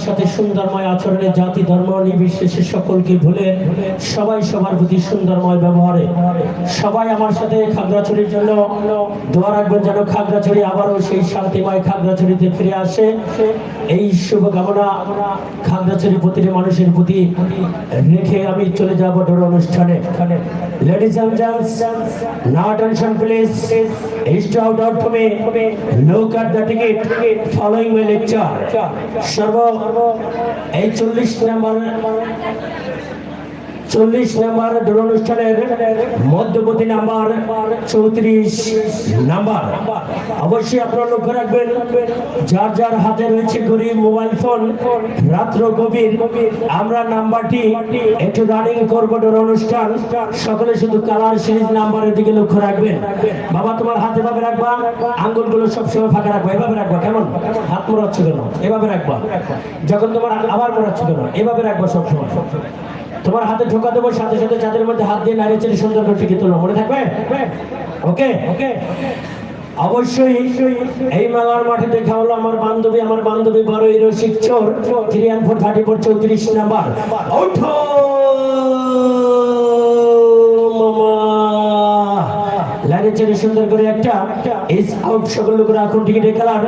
সাথে সুন্দরময় আচরণে জাতি ধর্ম নির্বিশেষে সকলকে ভুলে সবাই সবার প্রতি সুন্দরময় ব্যবহারে সবাই আমার সাথে খাগড়াছড়ির জন্য দোয়া রাখবেন যেন খাগড়াছড়ি আবারও সেই শান্তিময় খাগড়াছড়িতে ফিরে আসে। এই শুভকামনা খাগড়াছড়ি প্রতিটি মানুষের প্রতি রেখে আমি চলে যাব ডোর অনুষ্ঠানে। Ladies and gents, now attention please, stretch out for me, look at the ticket following my lecture. সর্ব এই 40 নম্বর ডোর অনুষ্ঠানের মধ্যবর্তী নাম্বার 34 নাম্বার। অবশ্যই আপনারা লক্ষ্য রাখবেন যার যার হাতে রয়েছে ঘড়ি মোবাইল ফোন, রাত্র গভীর, আমরা নাম্বারটি একটু রানিং করবো ডোর অনুষ্ঠান। সকলে শুধু কালার সিরিজ নাম্বারের দিকে লক্ষ্য রাখবেন। বাবা তোমার হাতে এভাবে রাখবা, আঙ্গুলগুলো সবসময় ফাঁকা রাখবা, এভাবে রাখবা। কেমন হাত মোড়াচ্ছ কেন? এভাবে রাখবা। যখন তোমার আবার মোড়াচ্ছ কেন? এভাবে রাখবা সবসময়। তোমার হাতে ঢোকা দেবো, সাথে সাথে চাঁদের মধ্যে হাত দিয়ে নাড়িয়ে চেড়ে সুন্দর করে টিকে তোলো, মনে থাকবে? ওকে ওকে। অবশ্যই এই মেলার মাঠে দেখা হলো আমার বান্ধবী বড়ই রসিক চোর 34 নাম্বার। ওঠো মামা, লাইনে চেড়ে সুন্দর করে একটা ইস আউট। সকল লোক রাখুন টিকিটের কালার।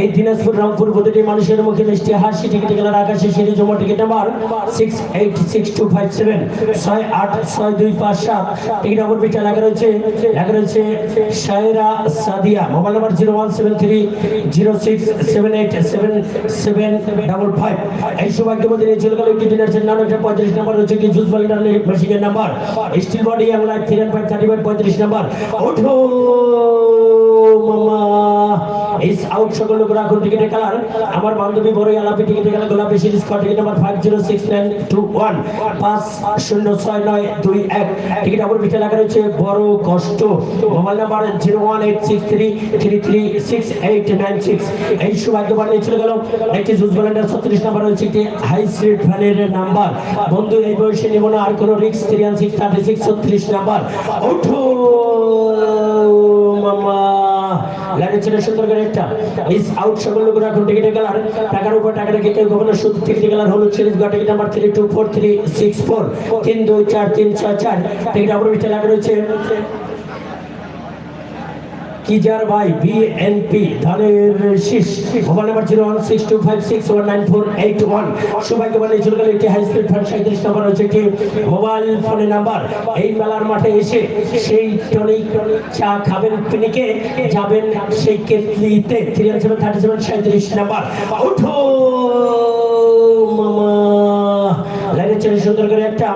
এই দিনাজপুর রংপুর প্রতিটি মানুষের মুখে মিষ্টি হাসি। টিকিটের কালার আকাশে সিঁড়ি জমা। Ticket number 686257 686257। টিকিট নম্বর পিঠে লেখা রয়েছে শায়রা সাদিয়া। Mobile number 0173067877755। এই সৌভাগ্যবতী নিয়ে চলে গেল একটি ডিনার সেট। 35 নাম্বার রয়েছে একটি জুস ভলিডার মেশিনের নাম্বার। স্টিল বডি এবং লাইট 35 নাম্বার। ওঠো মামা, ইস আউট। সকল লোক রাখুন টিকিটের কালার। আমার বান্ধবী বড়ই আলাপি। টিকিটের কালার গোলাপি সিরিজ ক। Ticket number 506921 506921। টিকিট নম্বর পিঠে লেখা রয়েছে বড় কষ্ট। Mobile number 01863336896। এই সৌভাগ্যবান নিয়ে চলে গেল একটি জুস ভলেন্টার 36 নাম্বার রয়েছে একটি হাই স্পিড ভ্যানের নাম্বার। বন্ধু এই বয়সে নেব না আর কোনো রিক্স। 3636 36 নাম্বার। ওঠো মামা, লাইনে ছেড়ে সুন্দর করে একটা ইস আউট। সকল লোক রাখুন টিকিটের কালার। টাকার উপর টাকা রেখে কেউ কখনো সুদ। টিকিটের কালার হলুদ সিরিজ গ। Ticket number 324364 324364। টিকিট নম্বর পিঠে লেখা রয়েছে কিজার ভাই বিএনপি ধানের শীষ। Mobile number 01625619481। সৌভাগ্যবান চলে গেল একটি হাই স্পিড ফ্যান 37 নাম্বার রয়েছে একটি মোবাইল ফোনের নাম্বার। এই মেলার মাঠে এসে সেই টনিক চা খাবেন পিনিকে, যাবেন সেই কেতলিতে 3737 নাম্বার। ওঠো মামা, লাইনে ছেড়ে সুন্দর করে একটা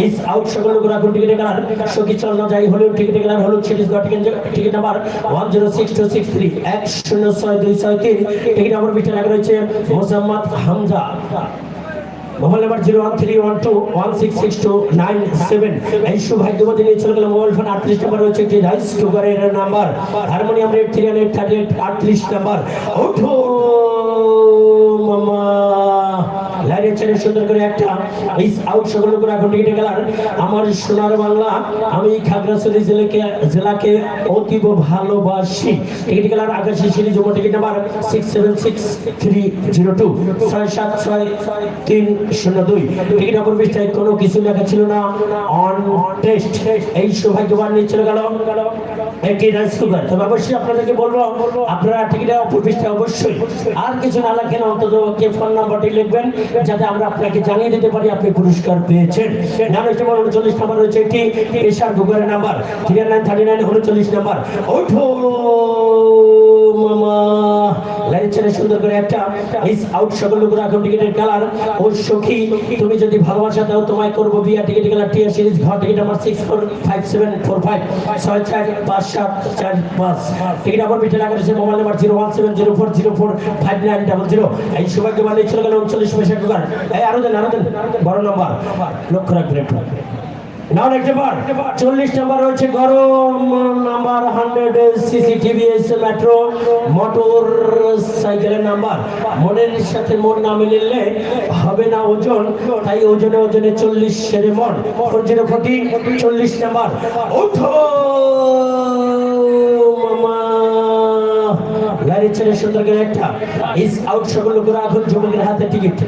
ইস আউট। সকল লোক রাখুন টিকিটের কালার। সখী চলনা যাই হলুদ। টিকিটের কালার হলুদ সিরিজ গ। Ticket number 106263 106263। টিকিট নম্বর পিঠে লেখা রয়েছে মোসাম্মদ হামজা। Mobile number 01312166297। এই সৌভাগ্যবতী নিয়ে চলে গেল মোবাইল ফোন 38 নাম্বার রয়েছে একটি রাইস কুকারের নাম্বার। Harmonium rate 3838 38 number. ওঠো মামা, লাইনে ছেড়ে সুন্দর করে একটা ইস আউট। সকল লোক রাখুন টিকিটের কালার। আমার সোনার বাংলা, আমি খাগড়াছড়ি জেলাকে অতীব ভালোবাসি। টিকিটের কালার আকাশি সিরিজ জমা। Ticket number 676302 6760302। টিকিট নম্বর পৃষ্ঠায় কোনো কিছু লেখা ছিল না, অন টেস্ট। এই সৌভাগ্যবান নিয়ে চলে গেল একটি রাইস কুকার। তবে অবশ্যই আপনাদেরকে বলবো আপনারা টিকিটের অপর পৃষ্ঠায় অবশ্যই আর কিছু না লেখেন, অন্তত কে ফোন নাম্বারটি লিখবেন যাতে আমরা আপনাকে জানিয়ে দিতে পারি আপনি পুরস্কার পেয়েছেন। 39 নাম্বার রয়েছে একটি প্রেসার কুকারের নাম্বার 3939 39 নাম্বার। ওঠো মামা, লাইনে ছেড়ে সুন্দর করে একটা ইস আউট। সকল লোক রাখুন টিকিটের কালার। ও সখী তুমি যদি ভালোবাসা দাও তোমায় করবো বিয়া। টিকিটের কালার টিয়া সিরিজ ঘ। Ticket number 645745 645745। টিকিট নম্বর পিঠে লেখা রয়েছে মোবাইল নাম্বার 01704045900। এই সৌভাগ্যবান নিয়ে চলে গেল 39 প্রেসার কুকার। এই আরো দেন বড় নাম্বার লক্ষ্য রাখবেন। নাও নেক্সট নাম্বার 40 নাম্বার রয়েছে গরম number 100 CC TVS metro motor সাইকেলের নাম্বার। মনের সাথে মন না মিললে হবে না ওজন, তাই ওজনে 40 সেরে মন। 4040 40 নাম্বার। ওঠো মামা, লাইনে ছেড়ে সুন্দর করে একটা ইস আউট। সকল লোকেরা এখন যুবকের হাতে টিকিট।